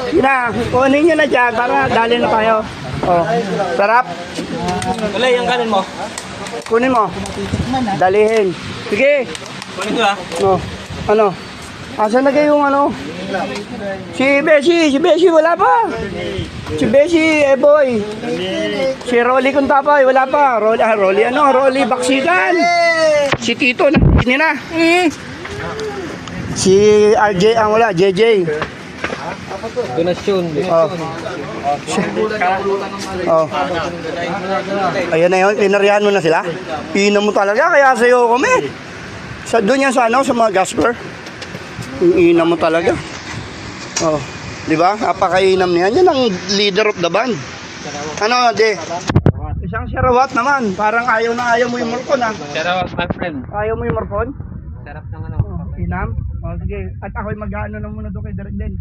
Sige na, kunin nyo na dyan para dali na tayo. Oh, sarap. Wala, yung kanin mo. Kunin mo. Dalihin. Sige. Kunin ko ah. No. Ano? Asan na kayo yung ano? Si Beshi wala pa. Si Beshi, boy. Si Rolly Kuntapay, wala pa. Rolly Baksikan. Si Tito, hindi na. Si RJ, ang wala, JJ. Donasyon. Oh. Oh. Ayan na yun, pinarihan mo na sila. Inom mo talaga, kaya sa'yo kami. Doon yan sa ano, sa mga gasper. Inom mo talaga. Oh. Di ba? Napakainam niyan. Yan ang leader of the band. Ano, de? Isang Sarawat naman. Parang ayaw na ayaw mo yung morpon, ha? Sarawat, my friend. Ayaw mo yung morpon? Sarap ng ano. Oh, inam? Oh, sige. At ako'y mag-ano na muna doon kay Derek din.